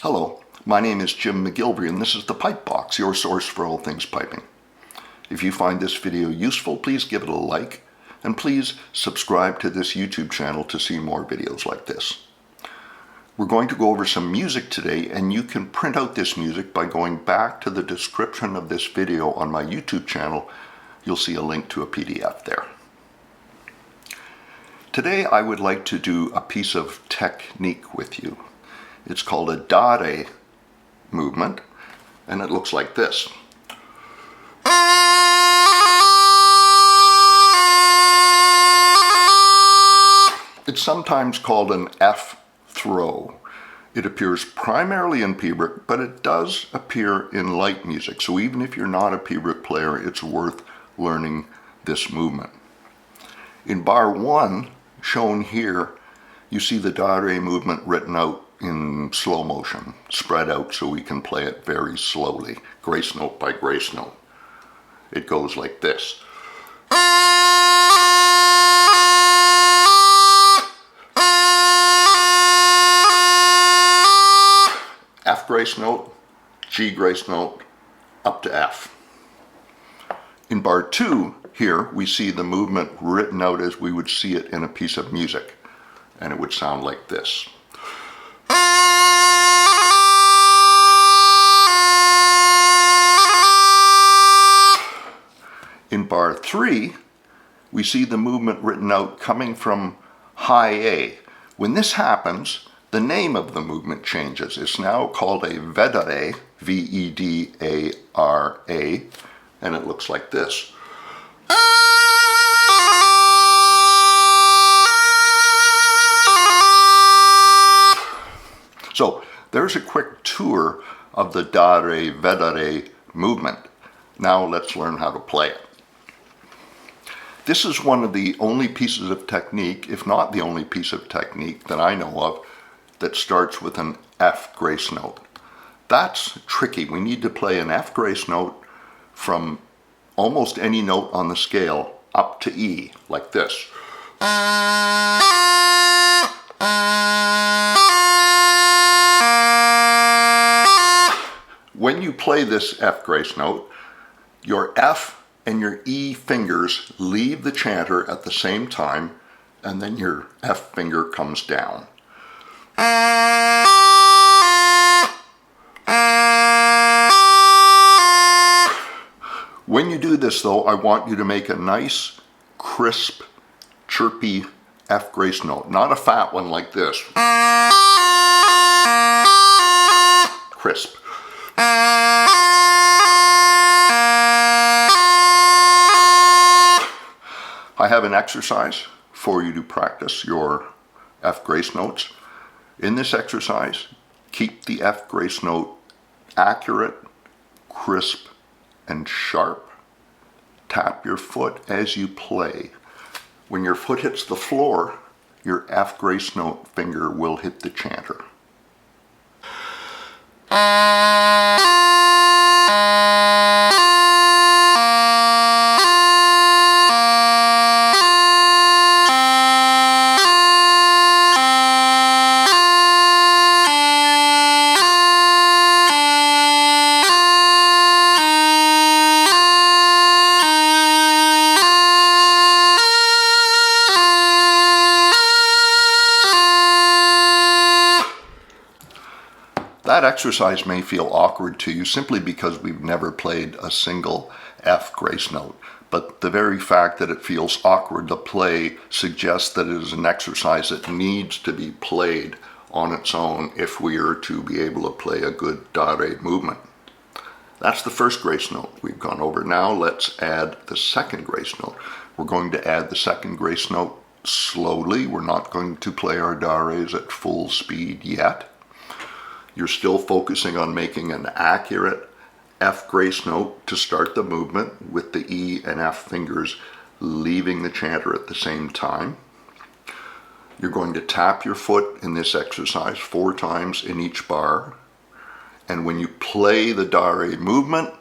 Hello, my name is Jim McGillivray and this is the Pipe Box, your source for all things piping. If you find this video useful, please give it a like and please subscribe to this YouTube channel to see more videos like this. We're going to go over some music today, and you can print out this music by going back to the description of this video on my YouTube channel. You'll see a link to a PDF there. Today I would like to do a piece of technique with you. It's called a Vedare movement, and it looks like this. It's sometimes called an F throw. It appears primarily in Piobaireachd, but it does appear in light music. So even if you're not a Piobaireachd player, it's worth learning this movement. In bar 1, shown here, you see the Vedare movement written out in slow motion, spread out so we can play it very slowly, grace note by grace note. It goes like this. F grace note, G grace note, up to F. In bar 2 here, we see the movement written out as we would see it in a piece of music, and it would sound like this. In bar 3, we see the movement written out coming from high A. When this happens, the name of the movement changes. It's now called a Vedare, V-E-D-A-R-A, and it looks like this. So there's a quick tour of the Dare Vedare movement. Now let's learn how to play it. This is one of the only pieces of technique, if not the only piece of technique that I know of, that starts with an F grace note. That's tricky. We need to play an F grace note from almost any note on the scale up to E, like this. When you play this F grace note, your F and your E fingers leave the chanter at the same time, and then your F finger comes down. When you do this though, I want you to make a nice, crisp, chirpy F grace note, not a fat one like this. Crisp. I have an exercise for you to practice your F grace notes. In this exercise, keep the F grace note accurate, crisp, and sharp. Tap your foot as you play. When your foot hits the floor, your F grace note finger will hit the chanter. That exercise may feel awkward to you simply because we've never played a single F grace note, but the very fact that it feels awkward to play suggests that it is an exercise that needs to be played on its own if we are to be able to play a good Vedare movement. That's the first grace note we've gone over. Now let's add the second grace note. We're going to add the second grace note slowly. We're not going to play our Dares at full speed yet. You're still focusing on making an accurate F grace note to start the movement with the E and F fingers leaving the chanter at the same time. You're going to tap your foot in this exercise 4 times in each bar. And when you play the Vedare movement,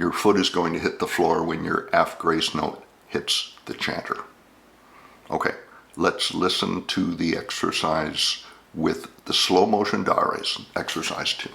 your foot is going to hit the floor when your F grace note hits the chanter. Okay, let's listen to the exercise with the slow motion dares, exercise 2.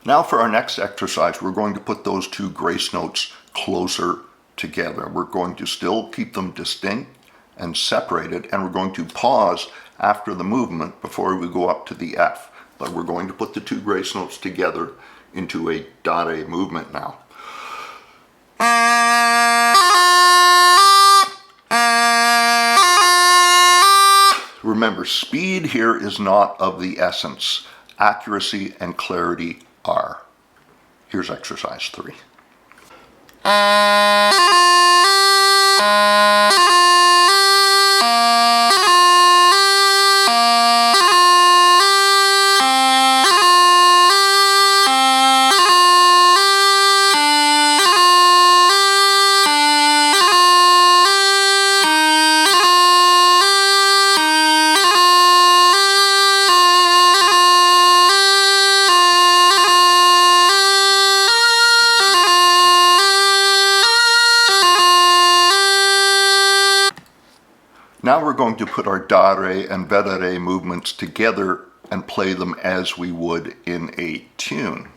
Now for our next exercise, we're going to put those two grace notes closer together. We're going to still keep them distinct and separated, and we're going to pause after the movement before we go up to the F. But we're going to put the two grace notes together into a dare movement now. Remember, speed here is not of the essence. Accuracy and clarity are. Here's exercise 3. Now we're going to put our Dare and Vedare movements together and play them as we would in a tune.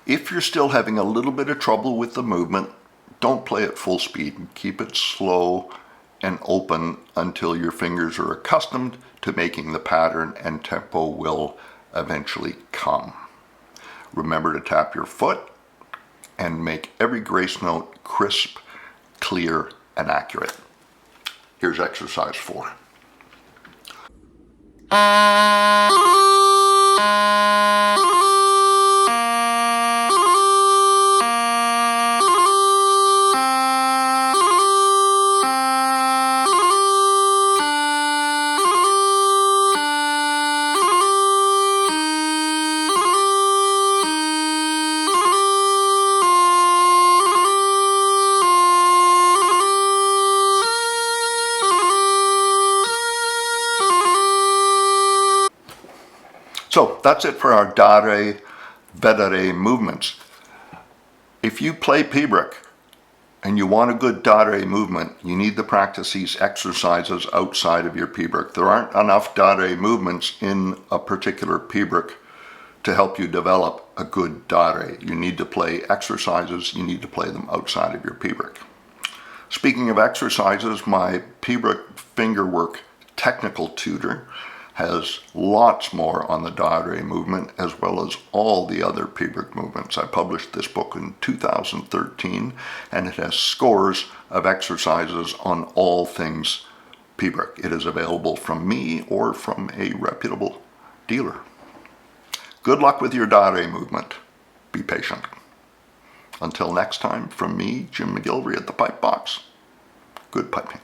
If you're still having a little bit of trouble with the movement, don't play at full speed. Keep it slow and open until your fingers are accustomed to making the pattern and tempo will eventually come. Remember to tap your foot and make every grace note crisp, clear, and accurate. Here's exercise 4. So that's it for our Dare Vedare movements. If you play Piobaireachd and you want a good Dare movement, you need to practice these exercises outside of your Piobaireachd. There aren't enough Dare movements in a particular Piobaireachd to help you develop a good Dare. You need to play exercises, you need to play them outside of your Piobaireachd. Speaking of exercises, my Piobaireachd fingerwork technical tutor has lots more on the Dare movement as well as all the other Piobaireachd movements. I published this book in 2013 and it has scores of exercises on all things Piobaireachd. It is available from me or from a reputable dealer. Good luck with your Dare movement. Be patient. Until next time, from me, Jim McGillivray at the Pipe Box, good piping.